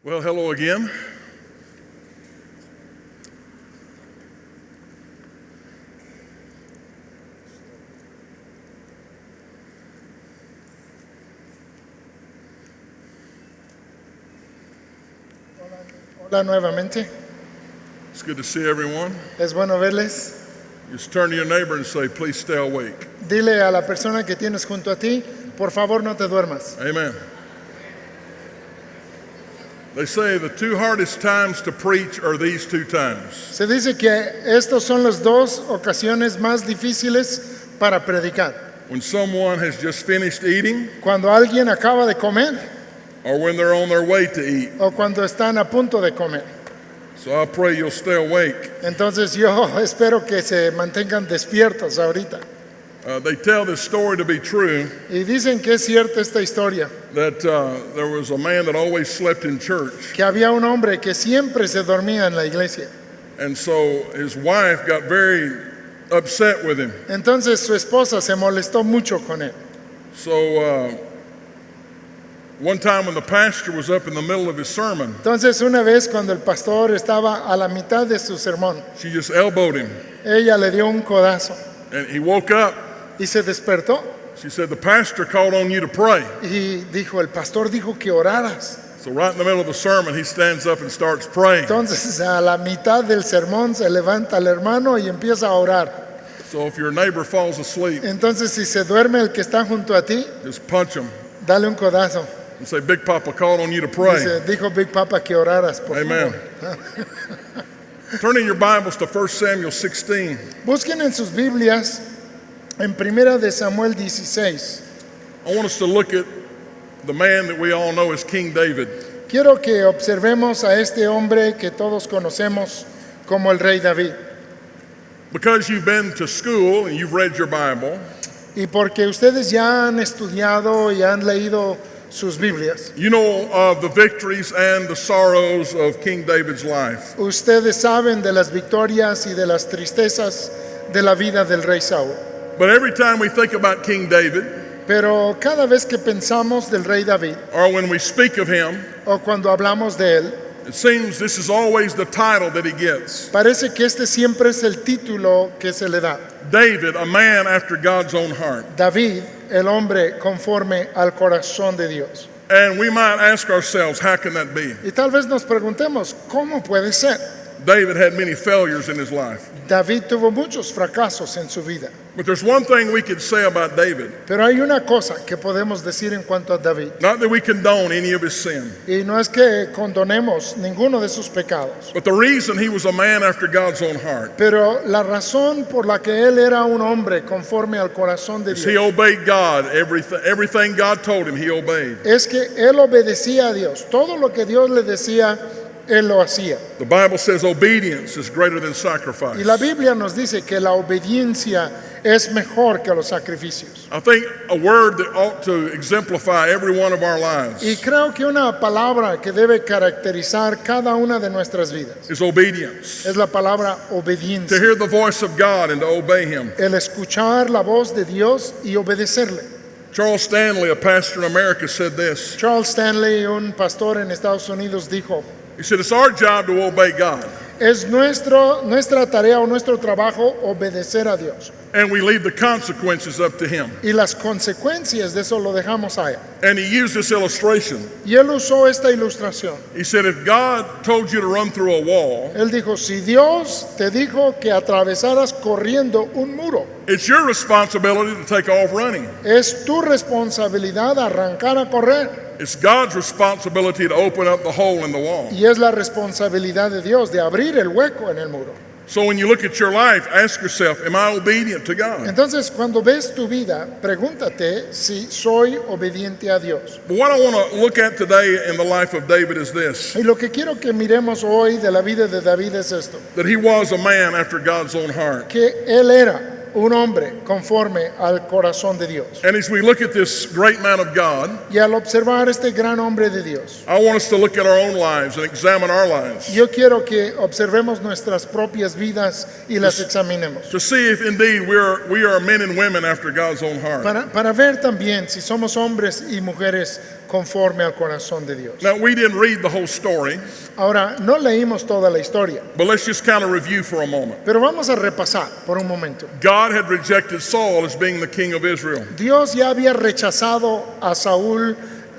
Well, hello again. Hola nuevamente, It's good to see everyone. es bueno verles. Just turn to your neighbor and say, please stay awake. Dile a la persona que tienes junto a ti, por favor no te duermas. Amen. They say the two hardest times to preach are these two times. Se dice que estos son las dos ocasiones más difíciles para predicar. When someone has just finished eating Cuando alguien acaba de comer or when they're on their way to eat. o cuando están a punto de comer. So I pray you'll stay awake. Entonces yo espero que se mantengan despiertos ahorita. They tell this story to be true Y dicen que es cierta esta historia, that there was a man that always slept in church. que había un hombre que siempre se dormía en la iglesia. And so his wife got very upset with him. Entonces su esposa se molestó mucho con él. So one time when the pastor was up in the middle of his sermon, Entonces una vez cuando el pastor estaba a la mitad de su sermón, she just elbowed him. ella le dio un codazo And he woke up. y se despertó She said, the pastor called on you to pray. y dijo, el pastor dijo que oraras. So right in the middle of the sermon, he stands up and starts praying. Entonces a la mitad del sermón se levanta el hermano y empieza a orar. So if your neighbor falls asleep, Entonces si se duerme el que está junto a ti, just punch him dale un codazo. and say, Big Papa called on you to pray. Dijo Big Papa que oraras, por Amen. favor. Turn in your Bibles to 1 Samuel 16. Busquen en sus Biblias en Primera de Samuel 16. I want us to look at the man that we all know as King David. Quiero que observemos a este hombre que todos conocemos como el rey David. Because you've been to school and you've read your Bible, Y porque ustedes ya han estudiado y han leído sus Biblias, you know of the victories and the sorrows of King David's life. ustedes saben de las victorias y de las tristezas de la vida del rey Saúl. But every time we think about King David, Pero cada vez que pensamos del rey David or when we speak of him, o cuando hablamos de él, it seems this is always the title that he gets. parece que este siempre es el título que se le da. David, a man after God's own heart. David, el hombre conforme al corazón de Dios. And we might ask ourselves, how can that be? Y tal vez nos preguntemos, ¿cómo puede ser? David had many failures in his life. David tuvo muchos fracasos en su vida. But there's one thing we could say about David. Pero hay una cosa que podemos decir en cuanto a David. Not that we condone any of his sin, Y no es que condonemos ninguno de sus pecados. but the reason he was a man after God's own heart Pero la razón por la que él era un hombre conforme al corazón de is he Dios obeyed God. Everything God told him, he obeyed. es que él obedecía a Dios. Todo lo que Dios le decía, él lo hacía. The Bible says obedience is greater than sacrifice. Y la Biblia nos dice que la obediencia es mejor que los sacrificios. I think a word that ought to exemplify every one of our lives Y creo que una palabra que debe caracterizar cada una de nuestras vidas is obedience. es la palabra To obediencia. hear the voice of God and to obey him. El escuchar la voz de Dios y obedecerle. Charles Stanley, a pastor in America, said this. Charles Stanley, un pastor en Estados Unidos, dijo, He said, it's our job to obey God, es nuestra tarea o nuestro trabajo obedecer a Dios. and we leave the consequences up to him. Y las consecuencias de eso lo dejamos a él. And he used this illustration. Y él usó esta ilustración. He said, if God told you to run through a wall, Él dijo, si Dios te dijo que atravesaras corriendo un muro, it's your responsibility to take off running. es tu responsabilidad arrancar a correr. It's God's responsibility to open up the hole in the wall. Y es la responsabilidad de Dios de abrir el hueco en el muro. So when you look at your life, ask yourself, am I obedient to God? Entonces, cuando ves tu vida, pregúntate si soy obediente a Dios. But what I want to look at today in the life of David is this, Y lo que quiero que miremos hoy de la vida de David es esto, that he was a man after God's own heart. que él era un hombre conforme al corazón de Dios. And as we look at this great man of God, Y al observar este gran hombre de Dios, I want us to look at our own lives and examine our lives yo quiero que observemos nuestras propias vidas y las examinemos. to see if indeed we are men and women after God's own heart. Para ver también si somos hombres y mujeres conforme al corazón de Dios. Now, we didn't read the whole story, Ahora, no leímos toda la historia, but let's just kind of review for a moment. pero vamos a repasar por un momento. God had rejected Saul as being the king of Israel. Dios ya había rechazado a Saúl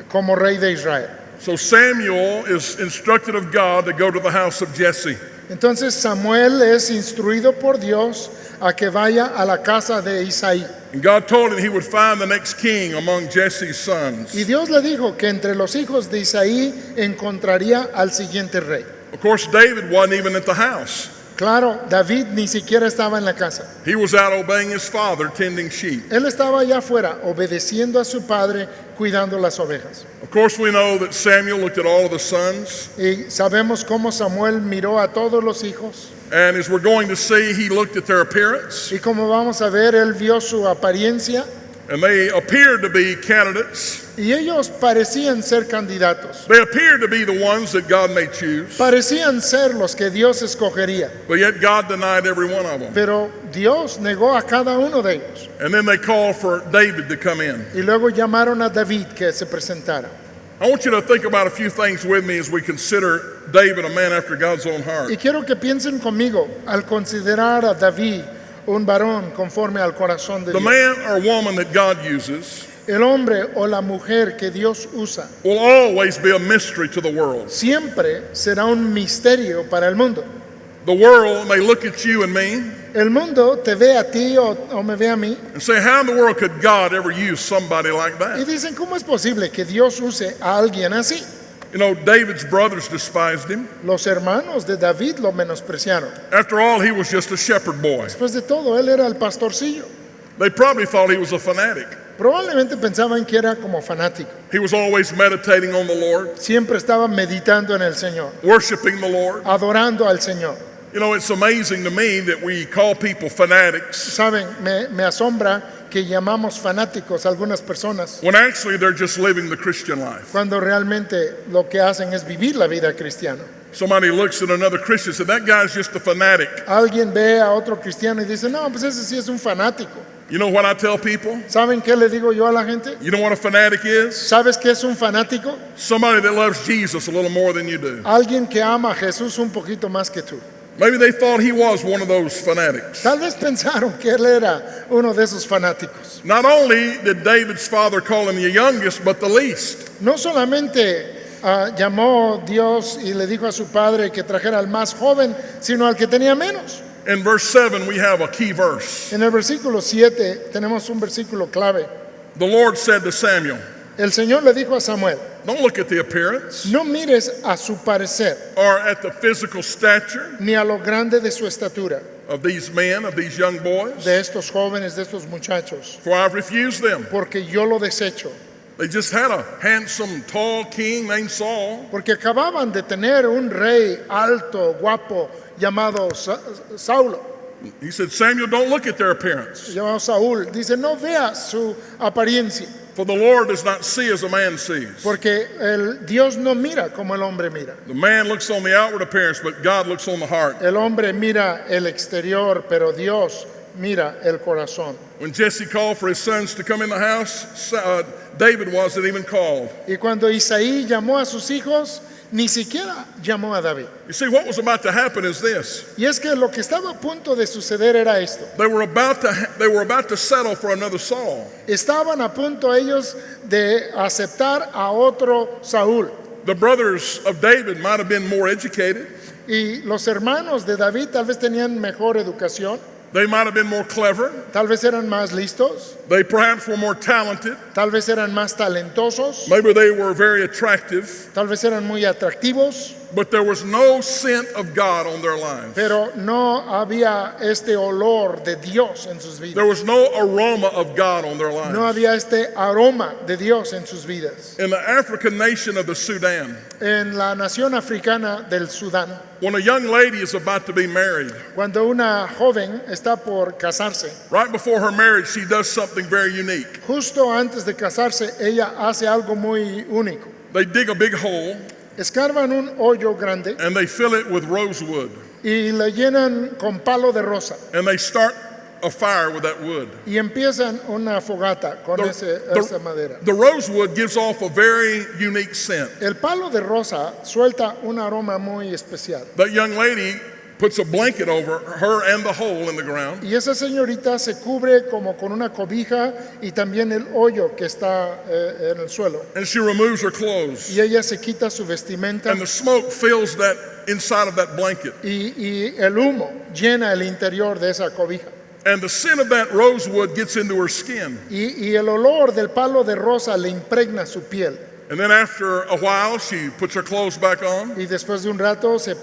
como rey de Israel. So Samuel is instructed of God to go to the house of Jesse. Entonces Samuel es instruido por Dios a que vaya a la casa de Isaí. And God told him he would find the next king among Jesse's sons. Y Dios le dijo que entre los hijos de Isaí encontraría al siguiente rey. Of course, David wasn't even at the house. Claro, David ni siquiera estaba en la casa. He was out obeying his father, tending sheep. Él estaba allá afuera, obedeciendo a su padre, cuidando las ovejas. Of course, we know that Samuel looked at all of the sons, Y sabemos cómo Samuel miró a todos los hijos. and as we're going to see, he looked at their appearance, Y como vamos a ver, él vio su apariencia and they appeared to be candidates. y ellos parecían ser candidatos. They appeared to be the ones that God may choose, Parecían ser los que Dios escogería. but yet God denied every one of them. Pero Dios negó a cada uno de ellos. And then they called for David to come in. Y luego llamaron a David que se presentara. I want you to think about a few things with me as we consider David a man after God's own heart. Y quiero que piensen conmigo al considerar a David un varón conforme al corazón de The Dios. man or woman that God uses El hombre o la mujer que Dios usa will always be a mystery to the world. siempre será un misterio para el mundo. The world may look at you and me El mundo te ve a ti o me ve a mí and say, how in the world could God ever use somebody like y that? dicen, ¿cómo es posible que Dios use a alguien así? You know, David's brothers despised him. Los hermanos de David lo menospreciaron. After all, he was just a shepherd boy. Después de todo, él era el pastorcillo. They probably thought he was a fanatic. Probablemente pensaban que era como fanático. He was always meditating on the Lord, Siempre estaba meditando en el Señor, worshiping the Lord. adorando al Señor. You know, it's amazing to me that we call people fanatics Saben, me asombra que llamamos fanáticos a algunas personas when actually they're just living the Christian life. cuando realmente lo que hacen es vivir la vida cristiana. Somebody looks at another Christian and says, that guy's just a fanatic. Alguien ve a otro cristiano y dice, no, pues ese sí es un fanático. You know what I tell people? ¿Saben qué le digo yo a la gente? You know what a fanatic is? ¿Sabes qué es un fanático? Somebody that loves Jesus a little more than you do. Alguien que ama a Jesús un poquito más que tú. Maybe they thought he was one of those fanatics. Tal vez pensaron que él era uno de esos fanáticos. Not only did David's father call him the youngest, but the least. No solamente llamó Dios y le dijo a su padre que trajera al más joven, sino al que tenía menos. In verse 7, we have a key verse. En el versículo 7 tenemos un versículo clave. The Lord said to Samuel, El Señor le dijo a Samuel, don't look at the appearance no mires a su parecer, or at the physical stature ni a lo grande de su estatura, of these men, of these young boys, de estos jóvenes, de estos muchachos, for I've refused them. porque yo lo desecho. They just had a handsome, tall king named Saul. Porque acababan de tener un rey alto, guapo, llamado Saulo, He said, Samuel, don't look at their appearance, llamado Saúl. Dice, no veas su apariencia, for the Lord does not see as a man sees. porque el Dios no mira como el hombre mira. The man looks on the outward appearance, but God looks on the heart. El hombre mira el exterior, pero Dios mira el corazón. When Jesse called for his sons to come in the house, David wasn't even called. Y cuando Isaí llamó a sus hijos, ni siquiera llamó a David. You see, what was about to happen is this. Y es que lo que estaba a punto de suceder era esto. They were about to settle for another Saul. Estaban a punto ellos de aceptar a otro Saúl. The brothers of David might have been more educated. Y los hermanos de David tal vez tenían mejor educación, They might have been more clever. tal vez eran más listos, They perhaps were more talented. tal vez eran más talentosos, Maybe they were very attractive. tal vez eran muy atractivos, But there was no scent of God on their lives. pero no había este olor de Dios en sus There vidas. was no aroma of God on their lives. No había este aroma de Dios en sus vidas. In the African nation of the Sudan, En la nación africana del Sudán, when a young lady is about to be married, cuando una joven está por casarse, right before her marriage, she does something very unique. justo antes de casarse, ella hace algo muy único. They dig a big hole Escarban un hoyo grande and they fill it with rosewood. y le llenan con palo de rosa And they start a fire with that wood. y empiezan una fogata con esa madera. The rosewood gives off a very unique scent. El palo de rosa suelta un aroma muy especial. That young lady puts a blanket over her and the hole in the ground, Y esa señorita se cubre como con una cobija y también el hoyo que está en el suelo. and she removes her clothes. Y ella se quita su vestimenta And the smoke fills that inside of that blanket. y el humo llena el interior de esa cobija. And the scent of that rosewood gets into her skin. Y el olor del palo de rosa le impregna su piel. And then after a while, she puts her clothes back on Y después de un rato se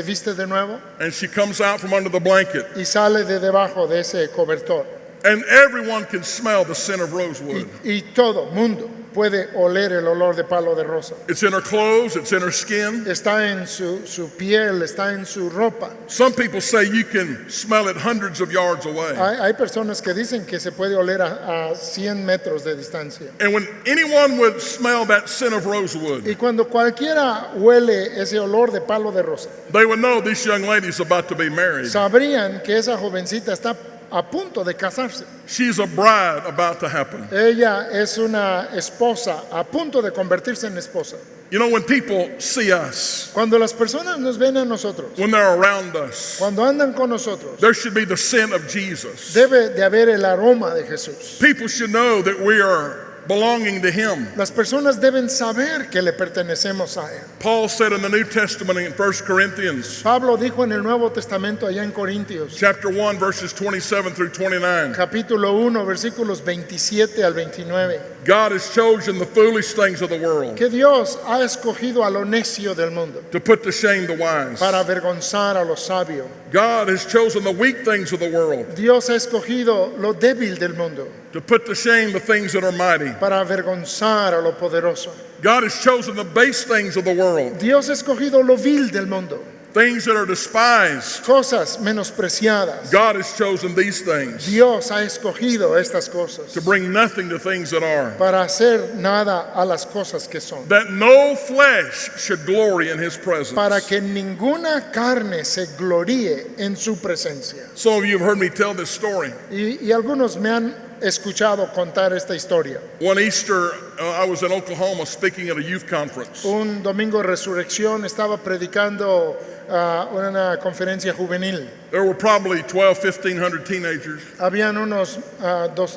viste de nuevo and she comes out from under the blanket. y sale de debajo de ese cobertor. And everyone can smell the scent of rosewood. Y todo mundo puede oler el olor de palo de rosa. It's in her clothes, it's in her skin. Está en su piel, está en su ropa. Some people say you can smell it hundreds of yards away. Hay personas que dicen que se puede oler a 100 metros de distancia. And when anyone would smell that scent of rosewood, Y cuando cualquiera huele ese olor de palo de rosa, they would know this young lady's about to be married. sabrían que esa jovencita está a punto de casarse. She's a bride about to happen. Ella es una esposa a punto de convertirse en esposa. You know, when people see us, Cuando las personas nos ven a nosotros, when they're around us, cuando andan con nosotros, there should be the scent of Jesus. debe de haber el aroma de Jesús. People should know that we are belonging to Him. Las personas deben saber que le pertenecemos a Él. Paul said in the New Testament in 1 Corinthians Pablo dijo en el Nuevo Testamento allá en Corintios, chapter 1 verses 27 through 29, capítulo 1, versículos 27 al 29, God has chosen the foolish things of the world que Dios ha escogido a lo necio del mundo to put to shame the wise. para avergonzar a lo sabio. God has chosen the weak things of the world Dios ha escogido lo débil del mundo to put to shame the things that are mighty. para avergonzar a lo poderoso. God has chosen the base things of the world, Dios ha escogido lo vil del mundo, things that are despised. cosas menospreciadas. God has chosen these things Dios ha escogido estas cosas to bring nothing to things that are, para hacer nada a las cosas que son, that no flesh should glory in His presence. para que ninguna carne se gloríe en su presencia. Some of you have heard me tell this story. Y algunos me han escuchado contar esta historia. One Easter, I was in Oklahoma speaking at a youth conference. Un domingo de resurrección estaba predicando una conferencia juvenil. There were probably 1,500 teenagers. Habían unos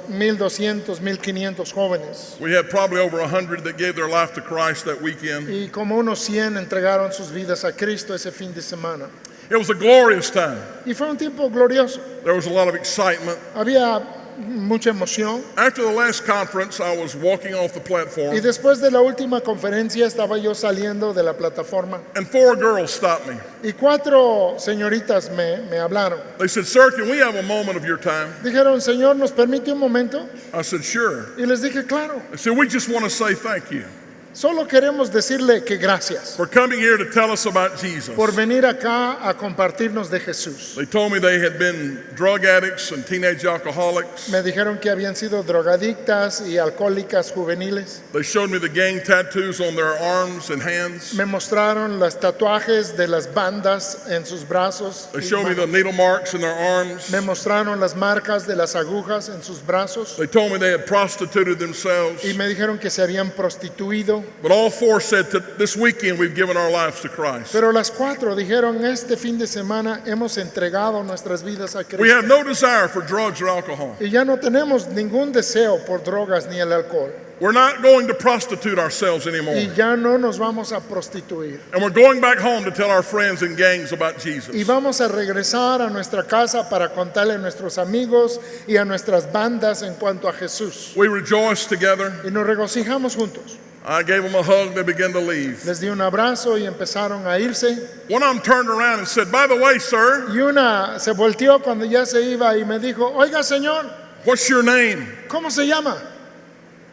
1,200, 1,500 jóvenes We had probably over 100 that gave their life to Christ that weekend. y como unos 100 entregaron sus vidas a Cristo ese fin de semana. It was a glorious time. Y fue un tiempo glorioso. There was a lot of excitement. Había mucha emoción. After the last conference, I was walking off the Y platform, después de la última conferencia estaba yo saliendo de la plataforma and 4 girls stopped me. y 4 señoritas me hablaron. They said, "Sir, can we have a moment of your time?" Dijeron, Señor, ¿nos permite un momento? I said, "Sure." Y les dije, claro, They said, "We just want to say thank you solo queremos decirle que gracias for coming here to tell us about Jesus." por venir acá a compartirnos de Jesús. They told me they had been drug addicts and teenage alcoholics. Me dijeron que habían sido drogadictas y alcohólicas juveniles. They showed me the gang tattoos on their arms and hands. Me mostraron los tatuajes de las bandas en sus brazos. They y showed me the manos. needle marks in their arms. Me mostraron las marcas de las agujas en sus brazos They told me they had prostituted themselves. y me dijeron que se habían prostituido. But all 4 said, "This weekend we've given our lives to Christ. Pero las 4 dijeron, este fin de semana hemos entregado nuestras vidas a We Cristo. have no desire for drugs or alcohol. Y ya no tenemos ningún deseo por drogas ni el alcohol. We're not going to prostitute ourselves anymore. Y ya no nos vamos a prostituir. And we're going back home to tell our friends and gangs about Jesus." Y vamos a regresar a nuestra casa para contarle a nuestros amigos y a nuestras bandas en cuanto a Jesús. We rejoiced together. Y nos regocijamos juntos. I gave them a hug. They began to leave. Les di un abrazo y empezaron a irse. One of them turned around and said, "By the way, sir, Y una se volteó cuando ya se iba y me dijo, oiga señor, what's your name?" ¿cómo se llama?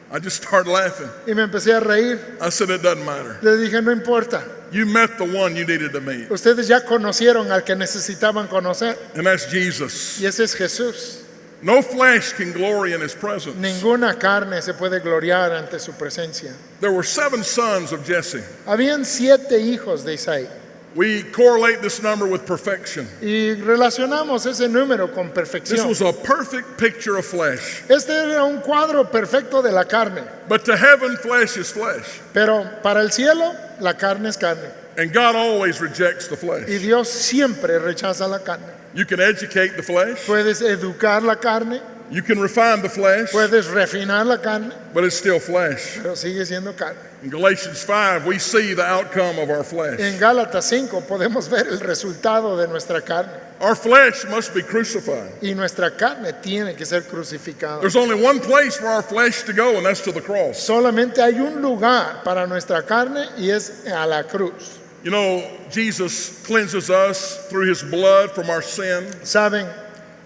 I just started laughing. Y me empecé a reír. I said, "It doesn't matter. Le dije, no importa. You met the one you needed to meet, Ustedes ya conocieron al que necesitaban conocer. and that's Jesus." Y ese es Jesús. No flesh can glory in His presence. Ninguna carne se puede gloriar ante su presencia. There were 7 sons of Jesse. Habían 7 hijos de Isaí. We correlate this number with perfection. y relacionamos ese número con This perfección. was a perfect picture of flesh. Este era un cuadro perfecto de la carne, But to heaven, flesh is flesh. pero para el cielo la carne es carne And God always rejects the y flesh. Dios siempre rechaza la carne. You can educate the flesh, Puedes educar la carne, you can refine the flesh, puedes refinar la carne, but it's still flesh. pero sigue siendo carne. In Galatians 5, we see the outcome of our flesh. En Gálatas 5 podemos ver el resultado de nuestra carne Our flesh must be crucified. y nuestra carne tiene que ser crucificada. There's only one place for our flesh to go, and that's to the cross. Solamente hay un lugar para nuestra carne y es a la cruz. You know, Jesus cleanses us through his blood from our sin, Saben,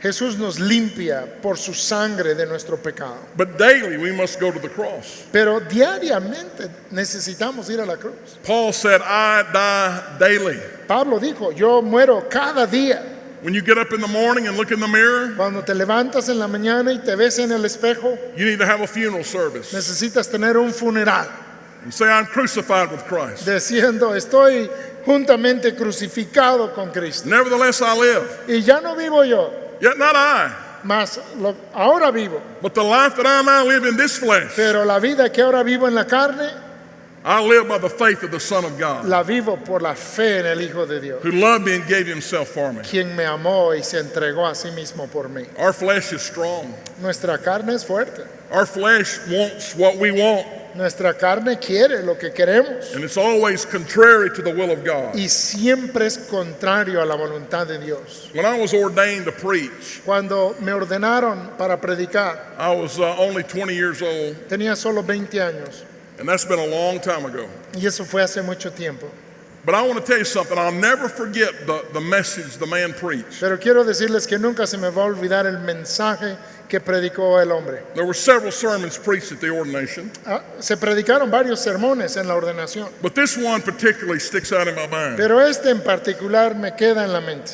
Jesús nos limpia por su sangre de nuestro pecado, but daily we must go to the cross. pero diariamente necesitamos ir a la cruz. Paul said, I die daily. Pablo dijo, yo muero cada día. When you get up in the morning and look in the mirror, Cuando te levantas en la mañana y te ves en el espejo, you need to have a funeral service necesitas tener un funeral and say, I'm crucified with Christ. diciendo, estoy juntamente crucificado con Cristo. Nevertheless, I live. Y ya no vivo yo, Yet not I, mas ahora vivo. but the life that I now live in this flesh, Pero la vida que ahora vivo en la carne, I live by the faith of the Son of God, la vivo por la fe en el Hijo de Dios, who loved me and gave himself for me. quien me amó y se entregó a sí mismo por mí. Our flesh is strong. Nuestra carne es fuerte. Our flesh wants what we want, Nuestra carne quiere lo que queremos and it's always contrary to the will of God. y siempre es contrario a la voluntad de Dios. When I was ordained to preach, Cuando me ordenaron para predicar, I was only 20 years old, tenía solo 20 años and that's been a long time ago. y eso fue hace mucho tiempo. But I want to tell you something. I'll never forget the message the man preached. Pero quiero decirles que nunca se me va a olvidar el mensaje que predicó el hombre. There were several sermons preached at the ordination, Se predicaron varios sermones en la ordenación, but this one particularly sticks out in my mind. pero este en particular me queda en la mente.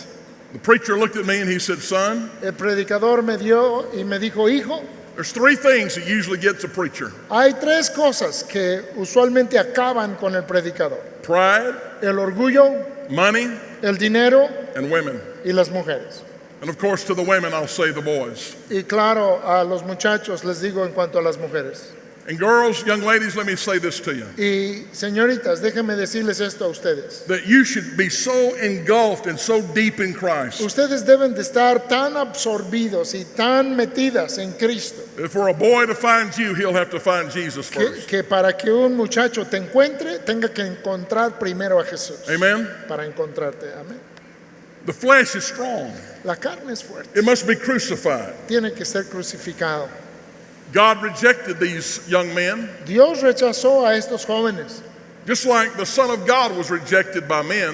The preacher looked at me and he said, son, El predicador me dio y me dijo, hijo, there's three things that usually gets a preacher: hay tres cosas que usualmente acaban con el predicador: pride, el orgullo, money, el dinero and women. y las mujeres. And of course, to the women, I'll say the boys. Y claro, a los muchachos les digo en cuanto a las mujeres. And girls, young ladies, let me say this to you. Y señoritas, déjenme decirles esto a ustedes. That you should be so engulfed and so deep in Christ. Ustedes deben de estar tan absorbidos y tan metidas en Cristo That for a boy to find you, he'll have to find Jesus first. que para que un muchacho te encuentre, tenga que encontrar primero a Jesús. Amen? Para encontrarte. Amén. The flesh is strong. La carne es fuerte. It must be crucified. Tiene que ser crucificado. God rejected these young men, Dios rechazó a estos jóvenes. just like the Son of God was rejected by men,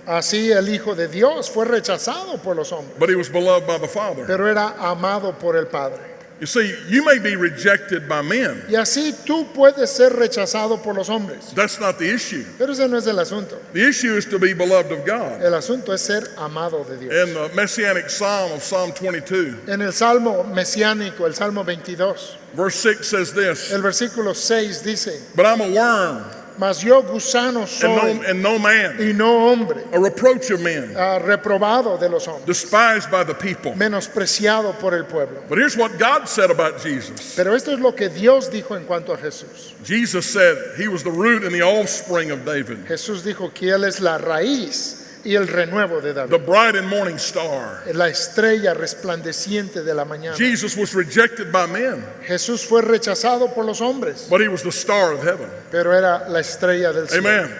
Así el Hijo de Dios fue rechazado por los hombres, but he was beloved by the Father. pero era amado por el Padre. You see, you may be rejected by men. Y así tú puedes ser rechazado por los hombres. That's not the issue. Pero ese no es el asunto. The issue is to be beloved of God. El asunto es ser amado de Dios. In the messianic psalm of Psalm 22, En el Salmo mesiánico, el Salmo 22, verse 6 says this, el versículo 6 dice: but I'm a worm Mas yo gusano soy and no man, y no hombre, a reproach of men, reprobado de los hombres, despised by the people. menospreciado por el pueblo. But here's what God said about Jesus. Pero esto es lo que Dios dijo en cuanto a Jesús. Jesus said he was the root and the offspring of David, Jesús dijo que Él es la raíz y el renuevo de the David, bright and morning star. la estrella resplandeciente de la mañana. Jesus was rejected by men, Jesús fue rechazado por los hombres, but he was the star of heaven. pero era la estrella del cielo. Amen.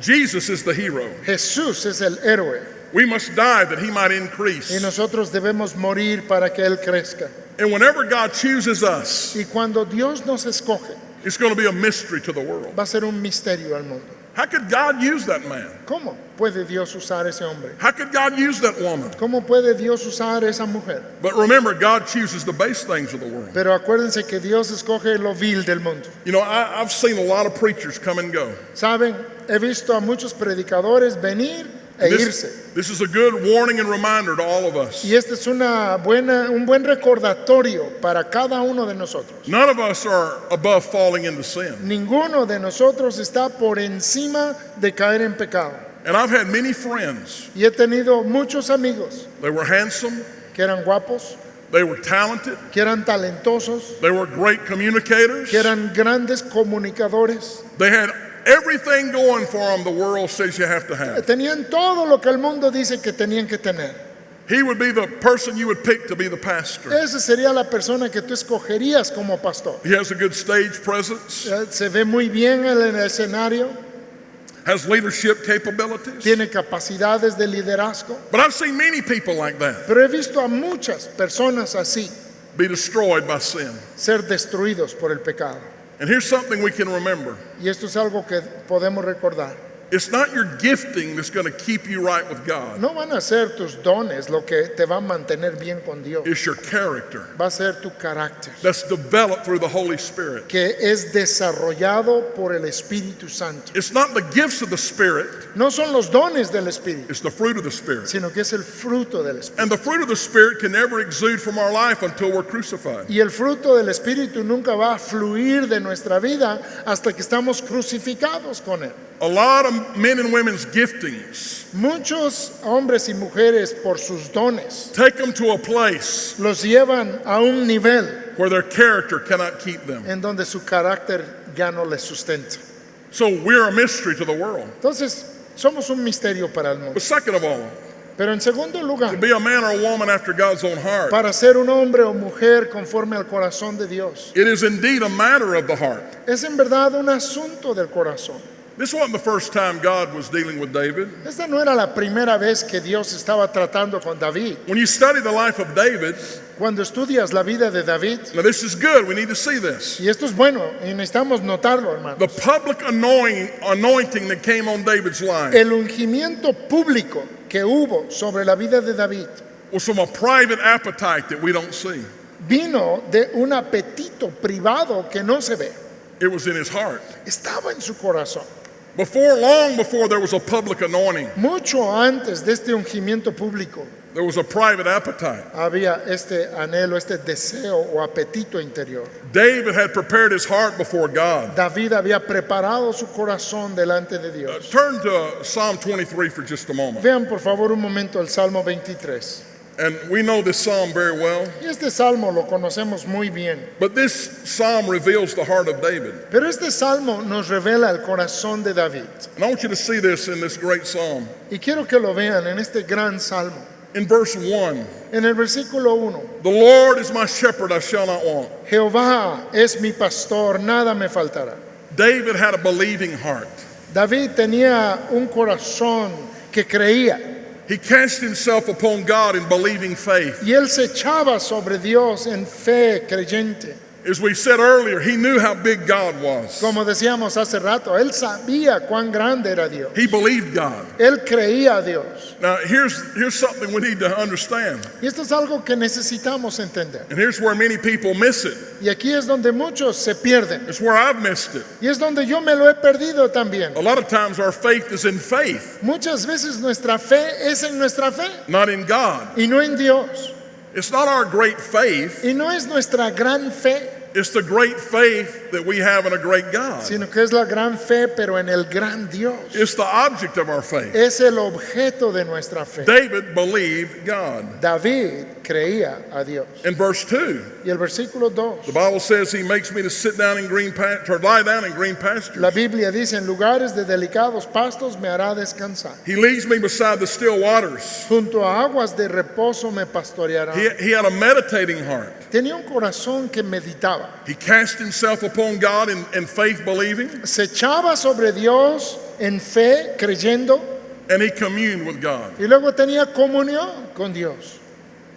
Jesus is the hero. Jesús es el héroe We must die that he might y increase. nosotros debemos morir para que Él crezca. And whenever God chooses us, Y cuando Dios nos escoge, it's going to be a mystery to the world. va a ser un misterio al mundo. How could God use that man? ¿Cómo puede Dios usar ese hombre? How could God use that woman? ¿Cómo puede Dios usar esa mujer? But remember, God chooses the base things of the world. Pero acuérdense que Dios escoge lo vil del mundo. You know, I've seen a lot of preachers come and go. Saben, he visto a muchos predicadores venir e irse. This is a good warning and reminder to all of us. Y este es un buen recordatorio para cada uno de nosotros. None of us are above falling into sin. Ninguno de nosotros está por encima de caer en pecado. And I've had many friends. y he tenido muchos amigos They were handsome, que eran guapos, they were talented, que eran talentosos, they were great communicators. que eran grandes comunicadores. They had everything going for them the world says you have to have. Tenían todo lo que el mundo dice que tenían que tener. He would be the person you would pick to be the pastor. Esa sería la persona que tú escogerías como pastor. He has a good stage presence, Se ve muy bien en el escenario, has leadership capabilities. tiene capacidades de liderazgo. But I've seen many people like that Pero he visto a muchas personas así be destroyed by sin. ser destruidos por el pecado. And here's something we can remember. Y esto es algo que podemos recordar. It's not your gifting that's going to keep you right with God. No van a ser tus dones lo que te va a mantener bien con Dios. It's your character Va a ser tu carácter, that's developed through the Holy Spirit. que es desarrollado por el Espíritu Santo. It's not the gifts of the Spirit, No son los dones del Espíritu, it's the fruit of the Spirit. sino que es el fruto del Espíritu. And the fruit of the Spirit can never exude from our life until we're crucified. Y el fruto del Espíritu nunca va a fluir de nuestra vida hasta que estamos crucificados con Él. A lot of men and women's giftings Muchos hombres y mujeres por sus dones take them to a place los llevan a un nivel where their character cannot keep them. en donde su carácter ya no les sustenta. So we're a mystery to the world. Entonces, somos un misterio para el mundo. But second of all, Pero en segundo to lugar, be a man or a woman after God's own heart, para ser un hombre o mujer conforme al corazón de Dios, it is indeed a matter of the heart. es en verdad un asunto del corazón. This wasn't the first time God was dealing with David. Esta no era la primera vez que Dios estaba tratando con David. When you study the life of David, Cuando estudias la vida de David, now this is good, we need to see this. y esto es bueno y necesitamos notarlo, hermano, The public anointing that came on David's life el ungimiento público que hubo sobre la vida de David was from a private appetite that we don't see. vino de un apetito privado que no se ve. It was in his heart. Estaba en su corazón. Long before there was a public anointing, Mucho antes de este ungimiento público there was a private appetite. había este anhelo, este deseo o apetito interior. David had prepared his heart before God. David había preparado su corazón delante de Dios. Turn to Psalm 23 for just a moment. Vean por favor un momento el Salmo 23. And we know this psalm very well, Y este salmo lo conocemos muy bien. but this psalm reveals the heart of David. Pero este salmo nos revela el corazón de David. And I want you to see this in this great psalm. Y quiero que lo vean en este gran salmo. In verse 1, En el versículo 1, the Lord is my shepherd, I shall not want. Jehová es mi pastor, nada me faltará. David had a believing heart. David tenía un corazón que creía. He cast himself upon God in believing faith. Y él se echaba sobre Dios en fe creyente. As we said earlier, he knew how big God was. Como decíamos hace rato, él sabía cuán grande era Dios. He believed God. Él creía a Dios. Now, here's something we need to understand. Y esto es algo que necesitamos entender. And here's where many people miss it. Y aquí es donde muchos se pierden. It's where I've missed it. Y es donde yo me lo he perdido también. A lot of times our faith is in faith, Muchas veces nuestra fe es en nuestra fe not in God. y no en Dios. It's not our great faith. Y no es nuestra gran fe, It's the great faith that we have in a great God. sino que es la gran fe, pero en el gran Dios. It's the object of our faith. Es el objeto de nuestra fe. David believed God. David creía a Dios. In verse 2, Y el versículo 2, the Bible says he makes me to sit down in green or lie down in green pastures. la Biblia dice, en lugares de delicados pastos me hará descansar. He leads me beside the still waters. Junto a aguas de reposo me pastoreará. He had a meditating heart. Tenía un corazón que meditaba. He cast himself upon God in faith believing, Se echaba sobre Dios en fe, creyendo, and he communed with God. y luego tenía comunión con Dios.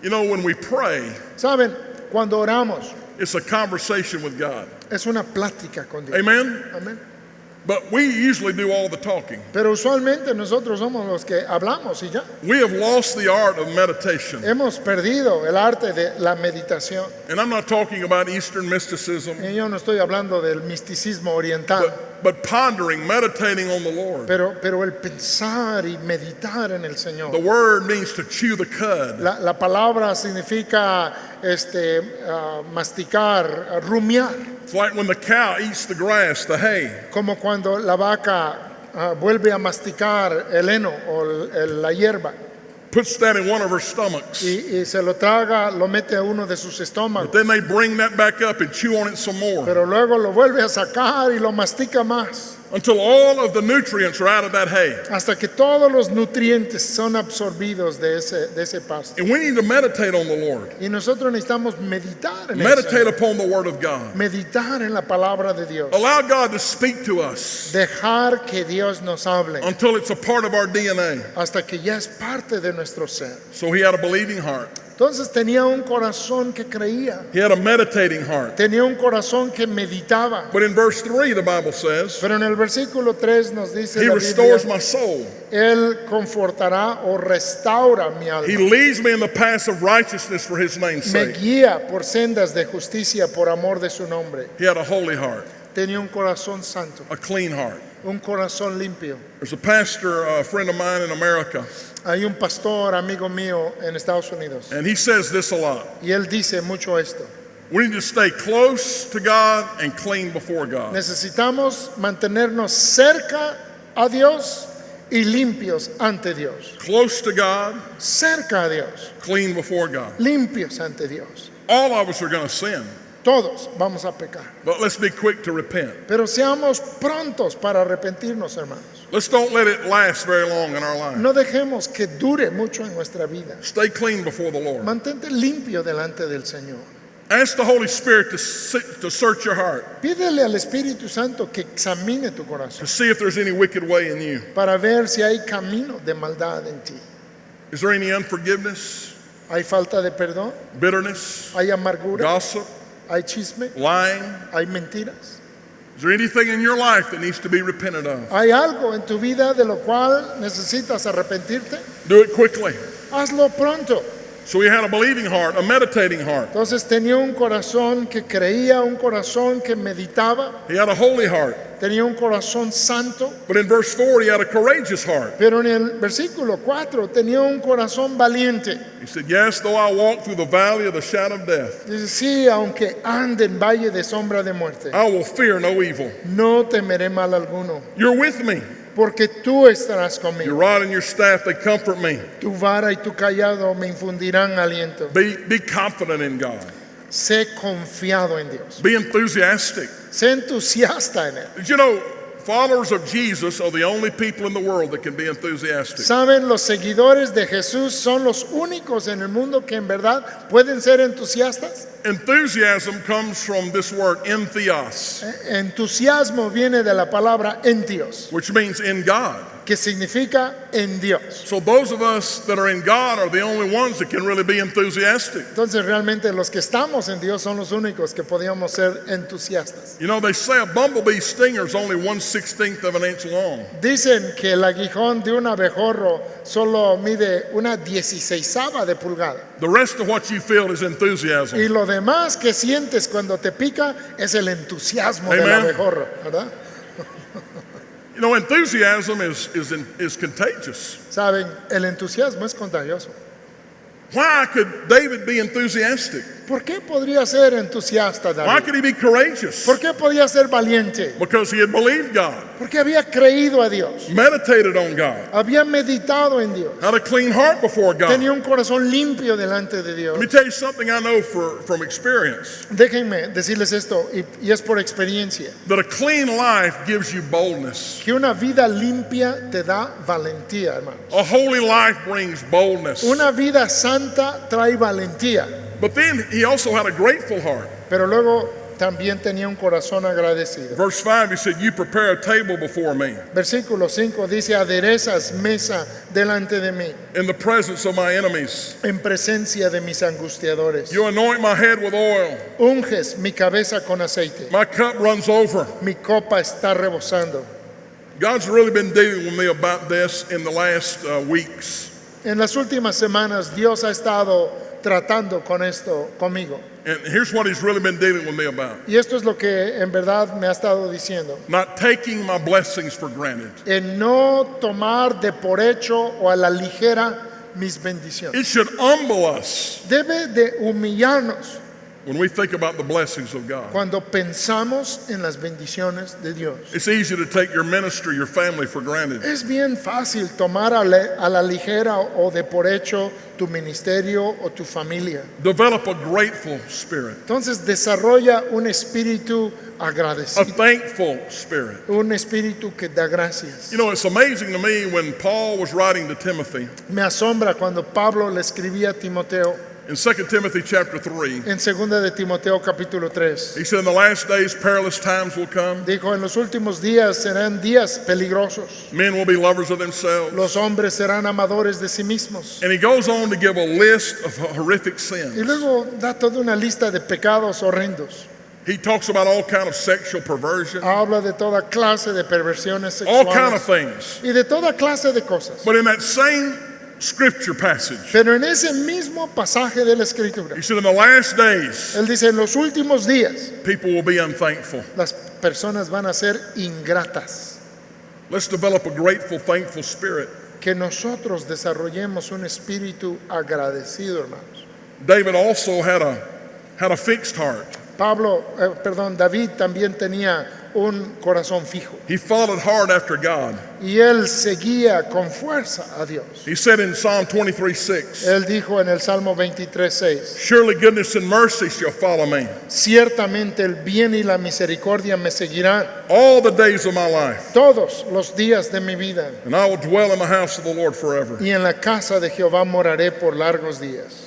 You know, when we pray, Saben, cuando oramos, it's a conversation with God. es una plática con Dios. Amen? Amén. But we usually do all the talking. Pero usualmente nosotros somos los que hablamos y ya. We have lost the art of meditation. Hemos perdido el arte de la meditación. And I'm not talking about Eastern mysticism, Y yo no estoy hablando del misticismo oriental, but pondering, meditating on the Lord. pero el pensar y meditar en el Señor. The word means to chew the cud. La palabra significa masticar, rumiar, It's like when the cow eats the grass, the hay. como cuando la vaca vuelve a masticar el heno o la hierba puts that in one of her stomachs. y se lo traga, lo mete a uno de sus estómagos. Then they bring that back up and chew on it some more Pero luego lo vuelve a sacar y lo mastica más until all of the nutrients are out of that hay. hasta que todos los nutrientes son absorbidos de ese pasto. And we need to meditate on the Lord. Y nosotros necesitamos meditar en Meditate eso, upon the Word of God. meditar en la palabra de Dios, Allow God to speak to us dejar que Dios nos hable until it's a part of our DNA. hasta que ya es parte de nuestro ser. So he had a believing heart. Entonces tenía un corazón que creía, He had a meditating heart. tenía un corazón que meditaba. But in verse 3, the Bible says, Pero en el versículo 3 nos dice He la restores Biblia, my soul. Él confortará o restaura mi He alma. leads me in the paths of righteousness for His name's Me sake. guía por sendas de justicia por amor de su nombre. He had a holy heart, Tenía un corazón santo, a clean heart. un corazón limpio. There's a pastor, a friend of mine in America, Hay un pastor amigo mío en Estados Unidos and he says this a lot. y él dice mucho esto. We need to stay close to God and clean before God. Necesitamos mantenernos cerca a Dios y limpios ante Dios. Close to God, Cerca a Dios, clean before God. limpios ante Dios. All of us are going to sin, Todos vamos a pecar. but let's be quick to repent. Pero seamos prontos para arrepentirnos, hermanos. Let's don't let it last very long in our life. No dejemos que dure mucho en nuestra vida. Stay clean before the Lord. Mantente limpio delante del Señor. Ask the Holy Spirit to search your heart, Pídele al Espíritu Santo que examine tu corazón to see if there's any wicked way in you. para ver si hay camino de maldad en ti. Is there any unforgiveness, ¿Hay falta de perdón? bitterness, ¿Hay amargura? gossip, ¿Hay chisme? lying? ¿Hay mentiras? Is there anything in your life that needs to be repented of? ¿Hay algo en tu vida de lo cual necesitas arrepentirte? Do it quickly. Hazlo pronto. So he had a believing heart, a meditating heart. Entonces tenía un corazón que creía, un corazón que meditaba, He had a holy heart. tenía un corazón santo, But in verse 4, he had a courageous heart. pero en el versículo 4 tenía un corazón valiente. He said, Yes, though I walk through the valley of the shadow of death, Dice, sí, aunque ande en valle de sombra de muerte, I will fear no evil. no temeré mal alguno, You're with me. porque tú estarás Your conmigo. rod and your staff, they comfort me. Tu vara y tu callado me infundirán aliento. Be confident in God. Sé confiado en Dios. Be enthusiastic. Sé entusiasta en Él. Did you know followers of Jesus are the only people in the world that can be enthusiastic? Saben, los seguidores de Jesús son los únicos en el mundo que en verdad pueden ser entusiastas. Enthusiasm comes from this word, entheos, Entusiasmo viene de la palabra en Dios, which means in God. que significa en Dios. So those of us that are in God are the only ones that can really be enthusiastic. Entonces realmente los que estamos en Dios son los únicos que podíamos ser entusiastas. You know, they say a bumblebee stinger is only 1/16 of an inch long. Dicen que el aguijón de un abejorro solo mide una 16ava de pulgada. The rest of what you feel is enthusiasm. Y lo demás que sientes cuando te pica es el entusiasmo del Amen. abejorro, ¿verdad? You know, enthusiasm is contagious. Saben, el entusiasmo es contagioso. Why could David be enthusiastic? ¿Por qué podría ser entusiasta Why David? could he be courageous? ¿Por qué podía ser valiente? Because he had believed God, Porque había creído a Dios, meditated on God, había meditado en Dios, had a clean heart before God. tenía un corazón limpio delante de Dios. Let me tell you something I know from experience, Déjenme decirles esto, y es por experiencia, that a clean life gives you boldness. que una vida limpia te da valentía, hermanos. A holy life brings boldness. Una vida santa trae valentía, But then he also had a grateful heart. pero luego también tenía un corazón agradecido. Verse 5, he said, You prepare a table before me Versículo 5 dice, aderezas mesa delante de mí, in the presence of my enemies. en presencia de mis angustiadores. You anoint my head with oil. Unges mi cabeza con aceite, My cup runs over. mi copa está rebosando. God's really been dealing with me about this in the last weeks. En las últimas semanas Dios ha estado tratando con esto conmigo. And here's what he's really been dealing with me about. Y esto es lo que en verdad me ha estado diciendo. Not taking my blessings for granted. En no tomar de por hecho o a la ligera mis bendiciones. It should humble us. Debe de humillarnos. when we think about the blessings of God. cuando pensamos en las bendiciones de Dios. It's easy to take your ministry, your family for granted. Es bien fácil tomar a la ligera o de por hecho tu ministerio o tu familia. Develop a grateful spirit, Entonces desarrolla un espíritu a agradecido, thankful spirit. un espíritu que da gracias. You know, it's amazing to me when Paul was writing to Timothy Me asombra cuando Pablo le escribía a Timoteo in 2 Timothy chapter 3. en 2 de Timoteo capítulo 3. He said, in the last days, perilous times will come. Dijo, en los últimos días serán días peligrosos. Men will be lovers of themselves. Los hombres serán amadores de sí mismos. And he goes on to give a list of horrific Y sins. luego da toda una lista de pecados horrendos. He talks about all kind of sexual perversion, Habla de toda clase de perversiones all kind of sexuales things. y de toda clase de cosas. But in that same scripture passage, Pero en ese mismo pasaje de la Escritura, he said, in the last days, él dice, en los últimos días people will be unthankful. las personas van a ser ingratas. Let's develop a grateful, thankful spirit. Que nosotros desarrollemos un espíritu agradecido, hermanos. David also had a fixed heart. David también tenía un corazón fijo He followed hard after God. y él seguía con fuerza a Dios. He said in Psalm 23:6, Él dijo en el Salmo 23:6, surely goodness and mercy shall follow me ciertamente el bien y la misericordia me seguirán all the days of my life, todos los días de mi vida, and I will dwell in the house of the Lord forever. y en la casa de Jehová moraré por largos días.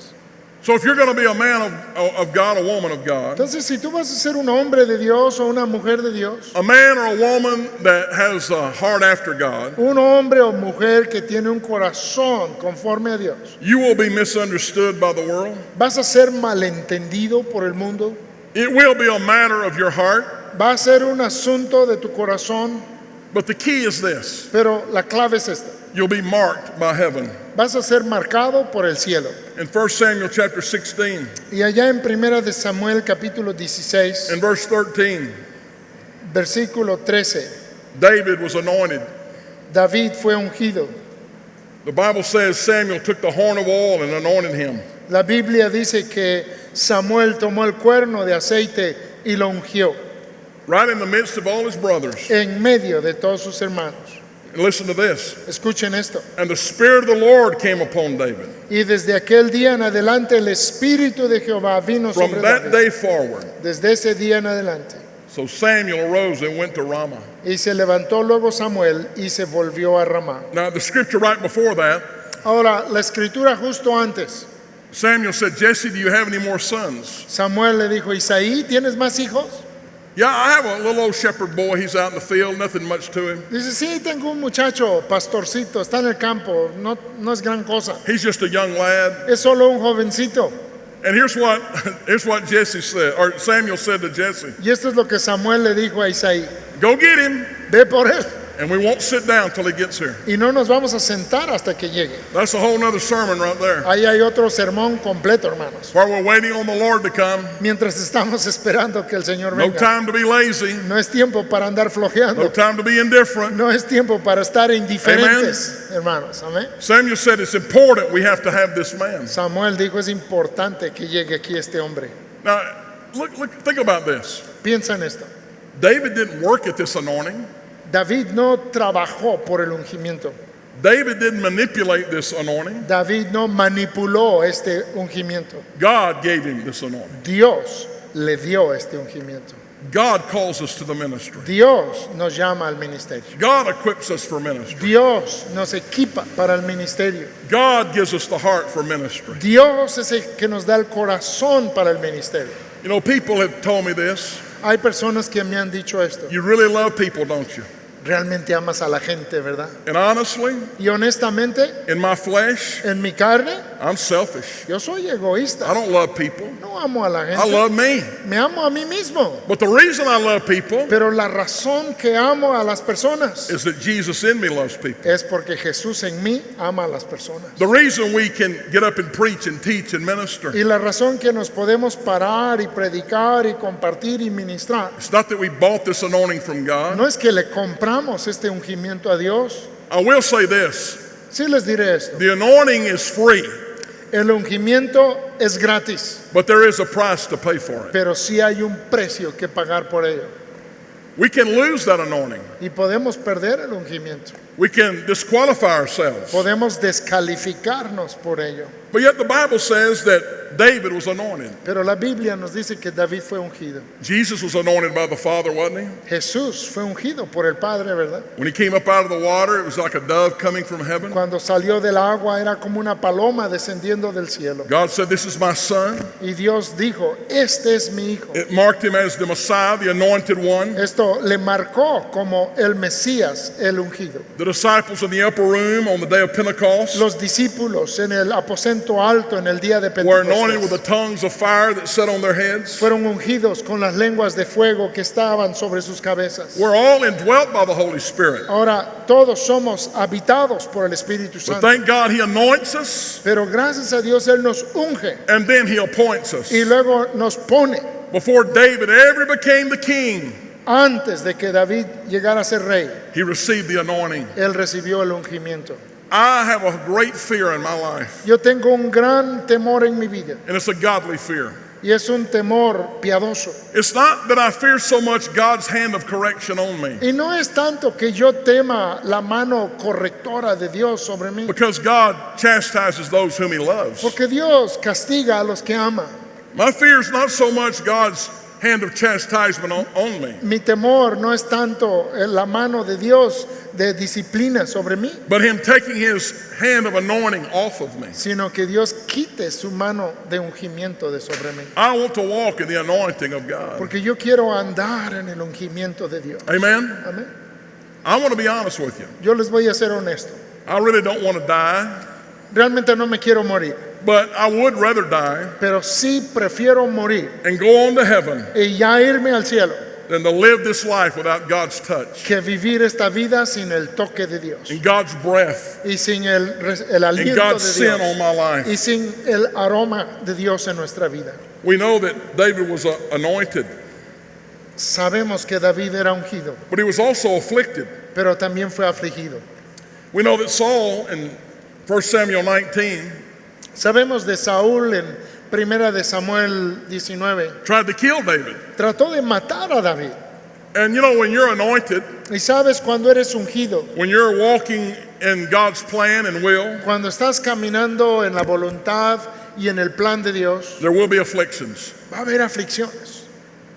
So if you're going to be a man of God, a woman of God, Entonces, si tú vas a ser un hombre de Dios o una mujer de Dios, a man or a woman that has a heart after God, un hombre o mujer que tiene un corazón conforme a Dios, you will be misunderstood by the world. vas a ser malentendido por el mundo, It will be a matter of your heart, va a ser un asunto de tu corazón, but the key is this: pero la clave es esta: you'll be marked by heaven. vas a ser marcado por el cielo. In 1 Samuel chapter 16 Y allá en 1 de Samuel capítulo 16, and verse 13, versículo 13, David was anointed. David fue ungido. The Bible says Samuel took the horn of oil and anointed him. La Biblia dice que Samuel tomó el cuerno de aceite y lo ungió Right in the midst of all his brothers. en medio de todos sus hermanos. And listen to this. Escuchen esto. And the Spirit of the Lord came upon David. Y desde aquel día en adelante el Espíritu de Jehová vino From sobre that David. day forward. Desde ese día en adelante. So Samuel arose and went to Ramah. Y se levantó luego Samuel y se volvió a Ramá. Now the scripture right before that, Ahora, la escritura justo antes, Samuel said, Jesse, do you have any more sons? Samuel le dijo, Isaí, ¿tienes más hijos? Yeah, I have a little old shepherd boy. He's out in the field, nothing much to him. Dice, sí, tengo un muchacho, pastorcito, está en el campo, no es gran cosa. He's just a young lad. Es solo un jovencito. And here's what Jesse said, or Samuel said to Jesse. Y esto es lo que Samuel le dijo a Isaí, Go get him, ve por él and we won't sit down till he gets here. y no nos vamos a sentar hasta que llegue. That's a whole nother sermon right there. Ahí hay otro sermón completo, hermanos. While we're waiting on the Lord to come, Mientras estamos esperando que el Señor no venga. time to be lazy, No es tiempo para andar no flojeando. time to be indifferent. No es tiempo para estar indiferentes, hermanos. Amén. Samuel said it's important we have to have this man. Samuel dijo, es importante que llegue aquí este hombre. Now, think about this. Piensa en esto. David didn't work at this anointing. David no trabajó por el ungimiento. David didn't manipulate this anointing. David no manipuló este ungimiento. God gave him this anointing. Dios le dio este ungimiento. God calls us to the ministry. Dios nos llama al ministerio. God equips us for ministry. Dios nos equipa para el ministerio. God gives us the heart for ministry. Dios es el que nos da el corazón para el ministerio. You know, people have told me this. Hay personas que me han dicho esto. You really love people, don't you? Realmente amas a la gente, ¿verdad? And honestly, Y honestamente, in my flesh, en mi carne, I'm selfish. yo soy I egoísta. don't love people. No amo a la I gente. love me. Me amo a mí mismo. But the reason I love people Pero la razón que amo a las personas is that Jesus in me loves people. es porque Jesús en mí ama a las personas. The reason we can get up and preach and teach and minister, Y la razón que nos podemos parar y predicar y compartir y ministrar it's not that we bought this anointing from God. no es que le compramos este ungimiento a Dios. I will say this. Sí les diré esto. The anointing is free. El ungimiento es gratis, but there is a price to pay for it. pero sí hay un precio que pagar por ello. We can lose that anointing. Y podemos perder el ungimiento. We can disqualify ourselves. Podemos descalificarnos por ello. But yet the Bible says that David was anointed. Pero la Biblia nos dice que David fue ungido. Jesus was anointed by the Father, wasn't he? Jesús fue ungido por el Padre, ¿verdad? When he came up out of the water, it was like a dove coming from heaven. Cuando salió del agua era como una paloma descendiendo del cielo. God said, "This is my son." Y Dios dijo, este es mi hijo. It marked him as the Messiah, the anointed one. Esto le marcó como el Mesías, el ungido. The disciples in the upper room on the day of Pentecost Los discípulos en el aposento alto en el día de were anointed with the Pentecostés tongues of fire that sat on their heads. fueron ungidos con las lenguas de fuego que estaban sobre sus cabezas. We're all indwelt by the Holy Spirit. Ahora todos somos habitados por el Espíritu But Santo. thank God he anoints us Pero gracias a Dios Él nos unge and then he appoints us. y luego nos pone. Before David ever became the king, Antes de que David llegara a ser rey, he received the anointing. Él recibió el ungimiento. I have a great fear in my life, Yo tengo un gran temor en mi vida and it's a godly fear. y es un temor piadoso. It's not that I fear so much God's hand of correction on me, Y no es tanto que yo tema la mano correctora de Dios sobre mí, because God chastises those whom he loves. porque Dios castiga a los que ama. My fear is not so much God's hand of chastisement on me, Mi temor no es tanto la mano de Dios de disciplina sobre mí, but him taking his hand of anointing off of me. sino que Dios quite su mano de ungimiento de sobre mí. I want to walk in the anointing of God. Porque yo quiero andar en el ungimiento de Dios. Amen? Amén. I want to be honest with you. Yo les voy a ser honesto. I really don't want to die, Realmente no me quiero morir, but I would rather die pero sí prefiero morir and go on to heaven y ya irme al cielo than to live this life without God's touch que vivir esta vida sin el toque de Dios and God's breath y sin el and aliento God's de sin on Dios my life. y sin el aroma de Dios en nuestra vida. We know that David was anointed, Sabemos que David era ungido, but he was also afflicted. pero también fue afligido. We know that Saul in 1 Samuel 19 Sabemos de Saúl en Primera de Samuel 19, tried to kill David. trató de matar a David. And you know, when you're anointed, Y sabes, cuando eres ungido, when you're walking in God's plan and will, cuando estás caminando en la voluntad y en el plan de Dios, there will be afflictions. va a haber aflicciones.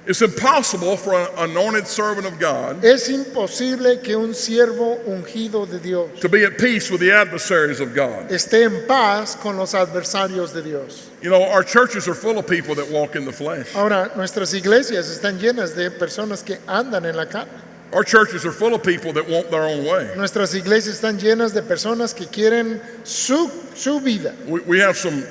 It's impossible for an anointed servant of God Es imposible que un siervo ungido de Dios to be at peace with the adversaries of God. esté en paz con los adversarios de Dios. You know, our churches are full of people that walk in the flesh. Ahora, nuestras iglesias están llenas de personas que andan en la carne. Our churches are full of people that want their own way. Nuestras iglesias están llenas de personas que quieren su vida. We have some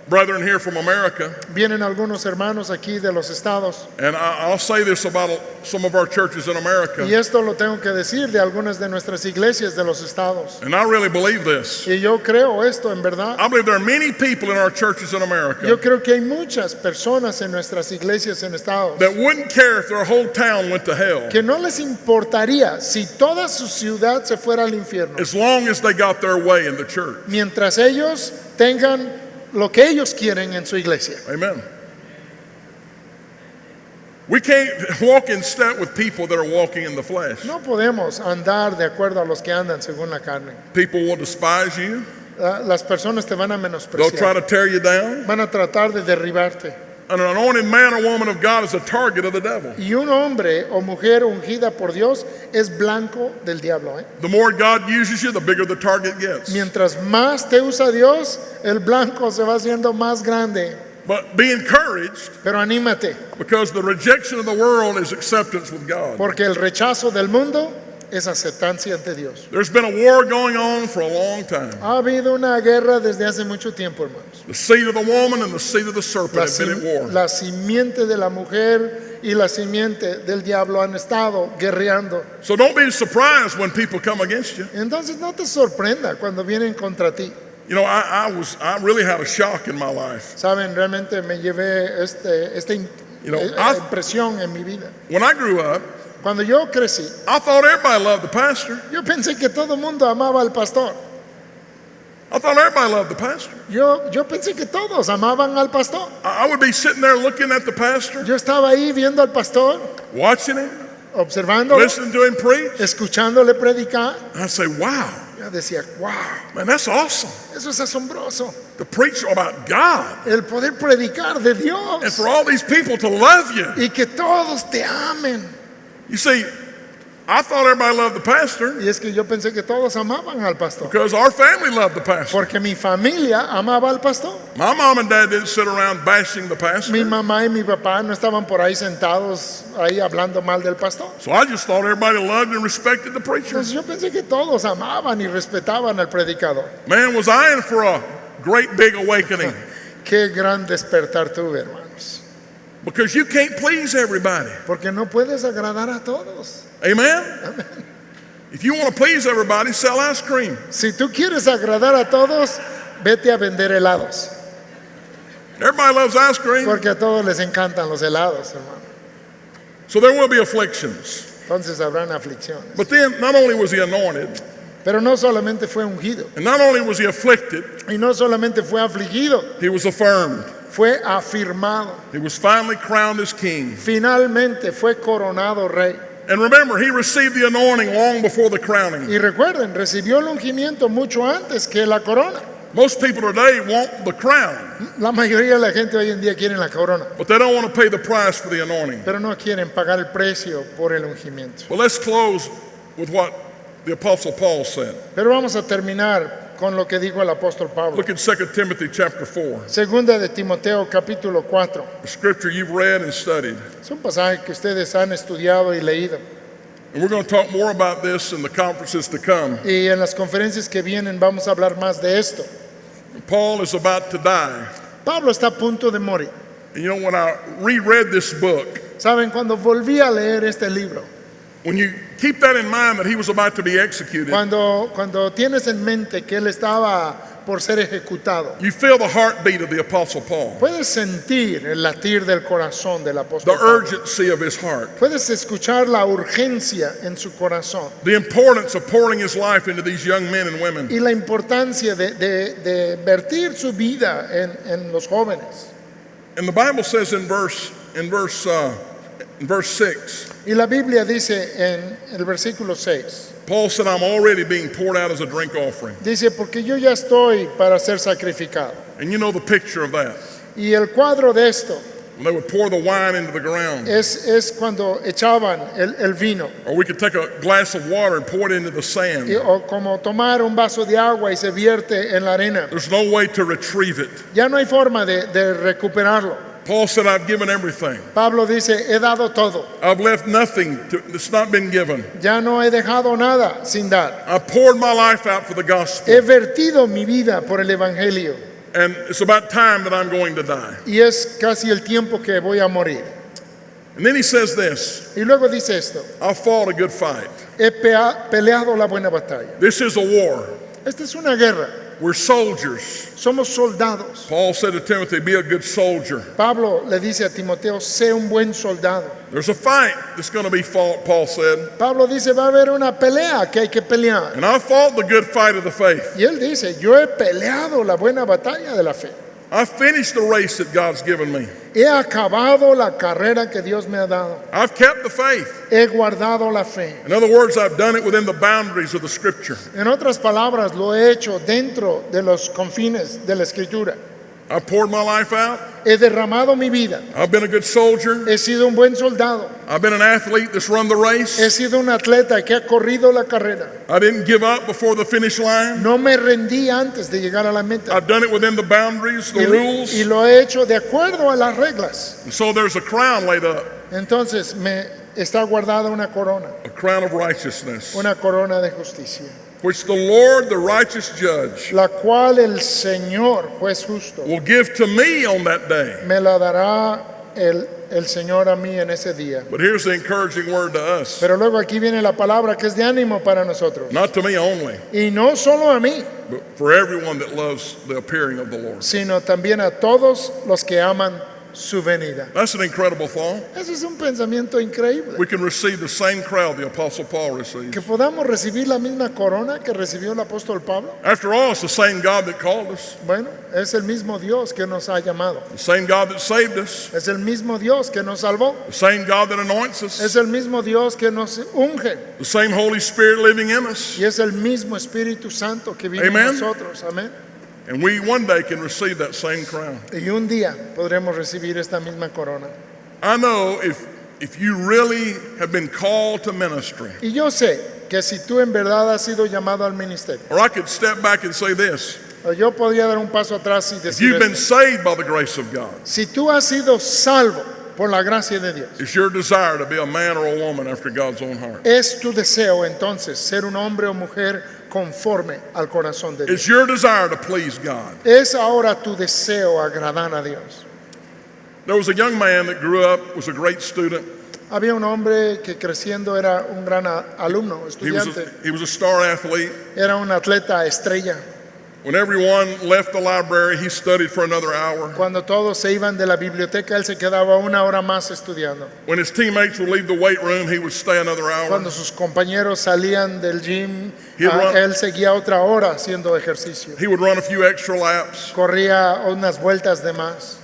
brethren here from America, Vienen algunos hermanos aquí de los estados, and I'll say this about some of our churches in y America, esto lo tengo que decir de algunas de nuestras iglesias de los estados. and I really believe this. Y yo creo esto en verdad. I believe there are many people in our churches in America Yo creo que hay muchas personas en nuestras iglesias en estados that wouldn't care if their whole town went to hell que no les importaría si toda su ciudad se fuera al infierno, as long as they got their way in the church. mientras ellos tengan lo que ellos quieren en su iglesia. Amen. We can't walk in step with people that are walking in the flesh. No podemos andar de acuerdo a los que andan según la carne. People will despise you. Las personas te van a They'll try menospreciar, to tear you down. van a tratar de derribarte. And an anointed man or woman of God is a target of the devil. Y un hombre o mujer ungida por Dios es blanco del diablo, ¿eh? The more God uses you, the bigger the target gets. Mientras más te usa Dios, el blanco se va haciendo más grande. But be encouraged, Pero anímate, because the rejection of the world is acceptance with God. porque el rechazo del mundo es aceptancia ante Dios. There's been a war going on for a long time. Ha habido una guerra desde hace mucho tiempo, hermanos. The seed of the woman and the seed of the serpent La, have been at war. la simiente de la mujer y la simiente del diablo han estado guerreando. So don't be surprised when people come against you. Entonces no te sorprenda cuando vienen contra ti. You know, I really had a shock in my life. Saben, realmente me llevé esta You know, I- impresión en mi vida. When I grew up, Cuando yo crecí, I thought everybody loved the pastor. yo pensé que todo el mundo amaba al pastor. I thought everybody loved the pastor. Yo pensé que todos amaban al pastor. I would be sitting there looking at the pastor, Yo estaba ahí viendo al pastor, watching him, observándolo, listening to him preach. escuchándole predicar. And I say, wow, Yo decía, wow, man, that's awesome. eso es asombroso. To preach about God El poder predicar de and Dios for all these people to love you. y que todos te amen. You see, I thought everybody loved the pastor Y es que yo pensé que todos amaban al pastor. because our family loved the pastor. Porque mi familia amaba al pastor. My mom and dad didn't sit around bashing the pastor. Mi mamá y mi papá no estaban por ahí sentados ahí hablando mal del pastor. So I just thought everybody loved and respected the preacher. Entonces yo pensé que todos amaban y respetaban al predicador. Man, was I in for a great big awakening Qué gran despertar tuve, hermanos. because you can't please everybody. Porque no puedes agradar a todos. Amen? If you want to please everybody, sell ice cream. Si tú quieres agradar a todos, vete a vender helados. Everybody loves ice cream. Porque a todos les encantan los helados, hermano. So there will be afflictions. Entonces habrán aflicciones. But then not only was he anointed, Pero no solamente fue ungido. and not only was he afflicted, Y no solamente fue afligido, he was affirmed. fue afirmado. He was finally crowned as king. Finalmente fue coronado rey. And remember, he received the anointing long before the crowning. Y recuerden, recibió el ungimiento mucho antes que la corona. Most people today want the crown, La mayoría de la gente hoy en día quiere la corona, but they don't want to pay the price for the anointing. pero no quieren pagar el precio por el ungimiento. Well, let's close with what the Apostle Paul said. Pero vamos a terminar con lo que dijo el apóstol Pablo. Look at 2 Timothy chapter 4, Segunda de Timoteo capítulo 4. the scripture you've read and studied. Es un pasaje que ustedes han estudiado y leído. And we're going to talk more about this in the conferences to come. Y en las conferencias que vienen vamos a hablar más de esto. Paul is about to die. Pablo está a punto de morir. And you know, when I reread this book, Saben, cuando volví a leer este libro, when you keep that in mind that he was about to be executed, cuando tienes en mente que él estaba por ser ejecutado, you feel the heartbeat of the Apostle Paul, puedes sentir el latir del corazón del the apóstol Pablo. urgency of his heart, Puedes escuchar la urgencia en su corazón the importance of pouring his life into these young men and women. y la importancia de vertir su vida en los jóvenes. And the Bible says in verse 6, Y la Biblia dice en el versículo 6, Paul said, I'm already being poured out as a drink offering. dice, porque yo ya estoy para ser sacrificado. And you know the picture of that. Y el cuadro de esto When they would pour the wine into the ground. es cuando echaban el vino, Or we could take a glass of water and pour it into the sand. o como tomar un vaso de agua y se vierte en la arena. There's no way to retrieve it. Ya no hay forma de recuperarlo. Paul said, I've given everything. Pablo dice, he dado todo, I've left nothing that's not been given. ya no he dejado nada sin dar. I poured my life out for the gospel. He vertido mi vida por el Evangelio And it's about time that I'm going to die. y es casi el tiempo que voy a morir. And then he says this, Y luego dice esto, I've fought a good fight. he peleado la buena batalla. This is a war. Esta es una guerra, We're soldiers. somos soldados. Paul said to Timothy, be a good soldier. Pablo le dice a Timoteo, sé un buen soldado. There's a fight that's going to be fought, Paul said. Pablo dice, va a haber una pelea que hay que pelear. And I fought the good fight of the faith. Y él dice, yo he peleado la buena batalla de la fe. I finished the race that God's given me. He acabado la carrera que Dios me ha dado. I've kept the faith. He guardado la fe. In other words, I've done it within the boundaries of the scripture. En otras palabras, lo he hecho dentro de los confines de la Escritura. I've poured my life out. He derramado mi vida. I've been a good soldier. He sido un buen soldado. I've been an athlete that's run the race. He sido un atleta que ha corrido la carrera. I didn't give up before the finish line. No me rendí antes de llegar a la meta. I've done it within the boundaries, the Y rules. lo he hecho de acuerdo a las reglas. And so there's a crown laid up, Entonces me está guardada una corona, a crown of righteousness, una corona de justicia, which the Lord, the righteous judge, la cual el Señor, juez justo, will give to me on that day. me la dará el Señor a mí en ese día. But here's the encouraging word to us. Pero luego aquí viene la palabra que es de ánimo para nosotros. Not to me only, Y no solo a mí, but for everyone that loves the appearing of the Lord. sino también a todos los que aman su venida. That's an incredible thought. Ese es un pensamiento increíble. We can receive the same crown the Apostle Paul received. Que podamos recibir la misma corona que recibió el apóstol Pablo. After all, it's the same God that called us, Bueno, es el mismo Dios que nos ha llamado. the same God that saved us, Es el mismo Dios que nos salvó. the same God that anoints Es us, el mismo Dios que nos unge. the same Holy Spirit living in us. Y es el mismo Espíritu Santo que vive Amen. en nosotros. Amén. And we one day can receive that same crown. Y un día podremos recibir esta misma corona. I know if you really have been called to ministry, Y yo sé que si tú en verdad has sido llamado al ministerio, or I could step back and say this, yo podría dar un paso atrás y if decir you've been esto. saved by the grace of God, Si tú has sido salvo por la gracia de Dios, it's your desire to be a man or a woman after God's own heart. es tu deseo entonces ser un hombre o mujer conforme al corazón de Dios. It's your desire to please God. Es ahora tu deseo agradar a Dios. There was a young man that grew up, was a great student. Había un hombre que creciendo era un gran alumno, He was estudiante, he was a star athlete. era un atleta estrella. When everyone left the library, he studied for another hour. Cuando todos se iban de la biblioteca, él se quedaba una hora más estudiando. When his teammates would leave the weight room, he would stay another hour. Cuando sus compañeros salían del gym, He'd run- él seguía otra hora haciendo ejercicio. He would run a few extra laps. Corría unas vueltas de más.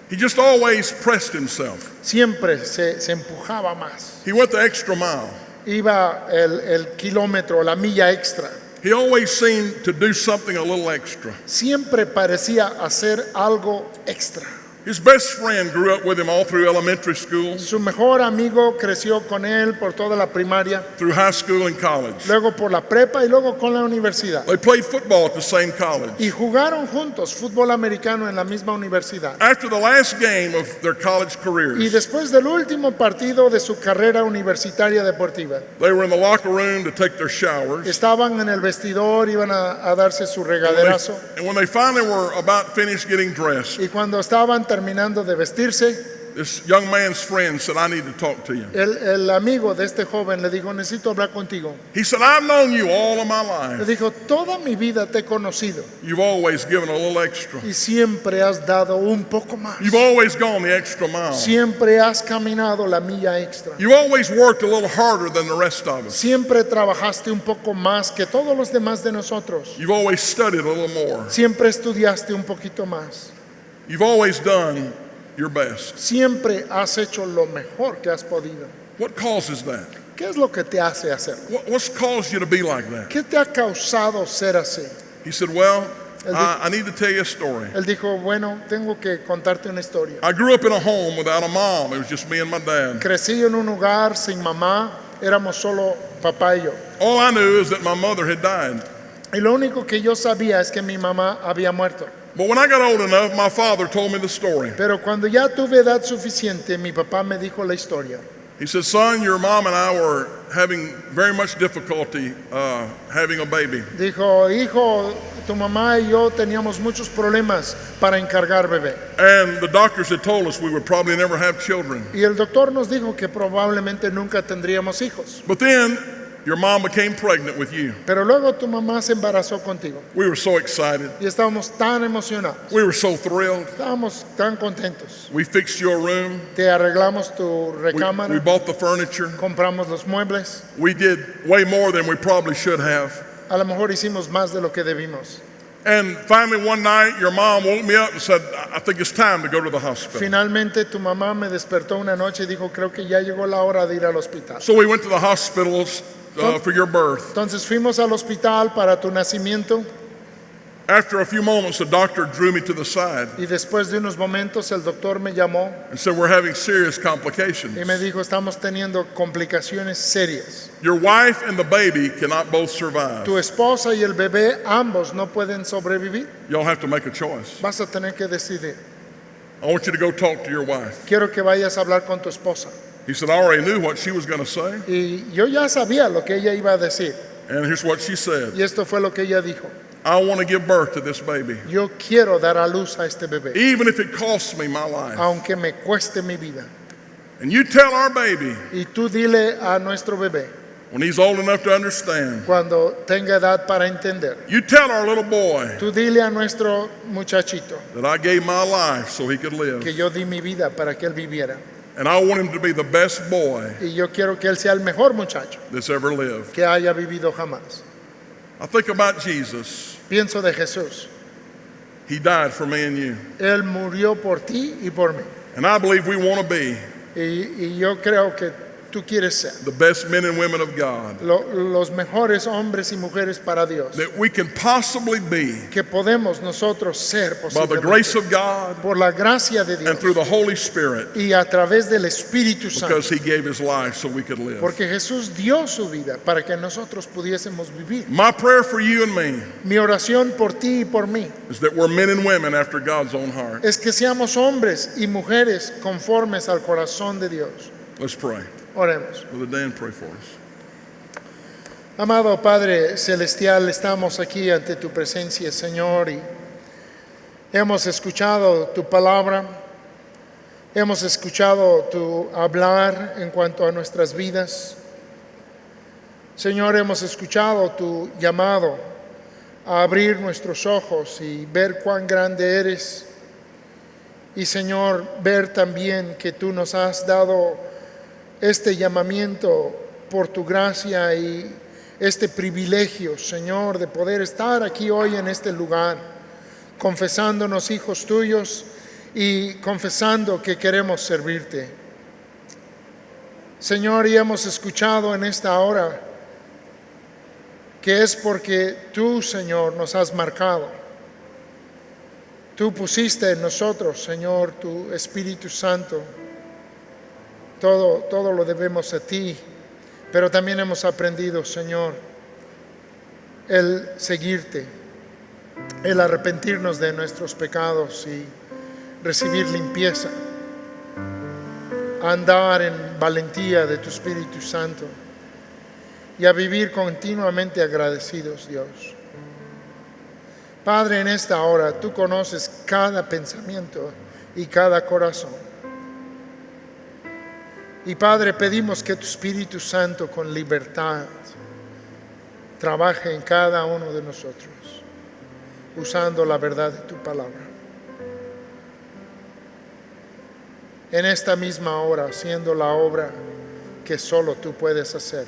He just always pressed himself. Siempre se empujaba más. He went the extra mile. Iba el kilómetro, la milla extra. He always seemed to do something a little extra. Siempre parecía hacer algo extra. His best friend grew up with him all through elementary school, Su mejor amigo creció con él por toda la primaria, through high school and college. luego por la prepa y luego con la universidad. They played football at the same college. Y jugaron juntos fútbol americano en la misma universidad. After the last game of their college Y careers, después del último partido de su carrera universitaria deportiva, they were in the locker room to take their showers. estaban en el vestidor, iban a darse su regaderazo. And when they finally were about finished getting dressed, Y cuando estaban terminando de vestirse, this young man's friend said, "I need to talk to you." el amigo de este joven le dijo, necesito hablar contigo. He said, "I've known you all of my Le life. dijo, toda mi vida te he conocido You've always given a little extra. y siempre has dado un poco más. You've always gone the extra mile. Siempre has caminado la milla extra. You always worked a little harder than the rest of us. Siempre trabajaste un poco más que todos los demás de nosotros. You've always studied a little more. Siempre estudiaste un poquito más. You've always done your best." Siempre has hecho lo mejor que has podido. What causes that? ¿Qué es lo que te hace hacer? What's caused you to be like that? ¿Qué te ha causado ser así? He said, "Well, El I need to tell you a story. Él dijo, bueno, tengo que contarte una historia. I grew up in a home without a mom. It was just me and my dad. Crecí en un hogar sin mamá, éramos solo papá y yo. All I knew is that my mother had died. Y lo único que yo sabía es que mi mamá había muerto. But when I got old enough, my father told me the story. Pero cuando ya tuve edad suficiente, mi papá me dijo la historia. He said, "Son, your mom and I were having very much difficulty having a baby. Dijo, hijo, tu mamá y yo teníamos muchos problemas para encargar bebé. And the doctors had told us we would probably never have children. Y el doctor nos dijo que probablemente nunca tendríamos hijos. But then your mom became pregnant with you. Pero luego tu mamá se embarazó contigo. We were so excited. Y estábamos tan emocionados. We were so thrilled. Estábamos tan contentos. We fixed your room. Te arreglamos tu We recámara. bought the furniture. Compramos los muebles. We did way more than we probably should have. A lo mejor hicimos más de lo que debimos. And finally one night your mom woke me up and said, "I think it's time to go to the hospital." Finalmente tu mamá me despertó una noche y dijo, creo que ya llegó la hora de ir al hospital. So we went to the hospital for your birth. Entonces fuimos al hospital para tu nacimiento After a few moments, the doctor drew me to the side y después de unos momentos el doctor me llamó and said, "We're having serious complications. y me dijo, estamos teniendo complicaciones serias. Your wife and the baby cannot both survive. Tu esposa y el bebé, ambos no pueden sobrevivir. Y'all have to make a choice. Vas a tener que decidir. I want you to go talk to your wife." Quiero que vayas a hablar con tu esposa. He said, "I already knew what she was going to say." Y yo ya sabía lo que ella iba a decir. And here's what she said. Y esto fue lo que ella dijo. "I want to give birth to this baby, Yo quiero dar a luz a este bebé, even if it costs me my life. aunque me cueste mi vida. And you tell our baby Y tú dile a nuestro bebé when he's old enough to understand. cuando tenga edad para entender. You tell our little boy Tú dile a nuestro muchachito that I gave my life so he could live. que yo di mi vida para que él viviera. And I want him to be the best boy Y yo quiero que él sea el mejor muchacho that's ever lived. que haya vivido jamás. I think about Jesus. Pienso de Jesús. He died for me and you. Él murió por ti y por mí. And I believe we want to be Y yo creo que tú quieres ser the best men and women of God los mejores hombres y mujeres para Dios. that we can possibly be Que podemos nosotros ser by the posiblemente grace of God por la gracia de and Dios through the Holy Spirit, y a través del Espíritu Santo. because he gave his life so we could live. Porque Jesús dio su vida para que nosotros pudiésemos vivir. My prayer for you and me Mi oración por ti y por mí is that we're men and women after God's own heart. es que seamos hombres y mujeres conformes al corazón de Dios. Let's pray. Oremos. Brother Dan, pray for us. Amado Padre Celestial, estamos aquí ante tu presencia, Señor, y hemos escuchado tu palabra, hemos escuchado tu hablar en cuanto a nuestras vidas. Señor, hemos escuchado tu llamado a abrir nuestros ojos y ver cuán grande eres. Y Señor, ver también que tú nos has dado este llamamiento por tu gracia y este privilegio, Señor, de poder estar aquí hoy en este lugar, confesándonos hijos tuyos y confesando que queremos servirte. Señor, y hemos escuchado en esta hora que es porque tú, Señor, nos has marcado. Tú pusiste en nosotros, Señor, tu Espíritu Santo. Todo lo debemos a ti, pero también hemos aprendido, Señor, el seguirte, el arrepentirnos de nuestros pecados y recibir limpieza, andar en valentía de tu Espíritu Santo y a vivir continuamente agradecidos, Dios. Padre, en esta hora tú conoces cada pensamiento y cada corazón. Y Padre, pedimos que tu Espíritu Santo con libertad trabaje en cada uno de nosotros, usando la verdad de tu palabra. En esta misma hora, haciendo la obra que solo tú puedes hacer.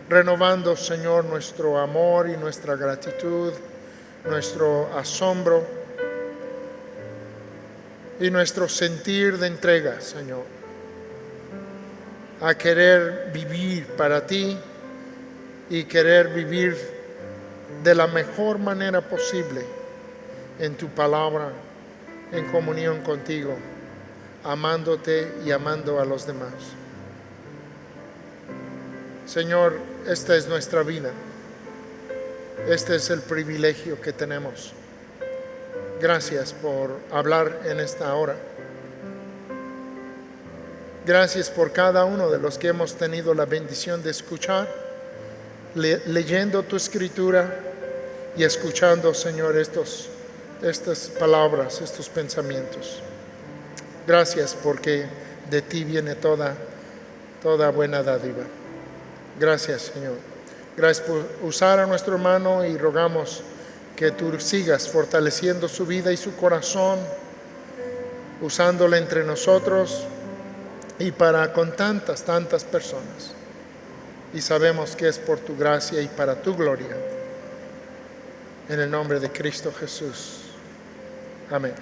Renovando, Señor, nuestro amor y nuestra gratitud, nuestro asombro y nuestro sentir de entrega, Señor, a querer vivir para ti y querer vivir de la mejor manera posible en tu palabra, en comunión contigo, amándote y amando a los demás. Señor, esta es nuestra vida. Este es el privilegio que tenemos. Gracias por hablar en esta hora. Gracias por cada uno de los que hemos tenido la bendición de escuchar, leyendo tu escritura y escuchando, Señor, estas palabras, estos pensamientos. Gracias porque de ti viene toda buena dádiva. Gracias, Señor. Gracias por usar a nuestro hermano y rogamos que tú sigas fortaleciendo su vida y su corazón, usándole entre nosotros y para con tantas personas. Y sabemos que es por tu gracia y para tu gloria. En el nombre de Cristo Jesús. Amén.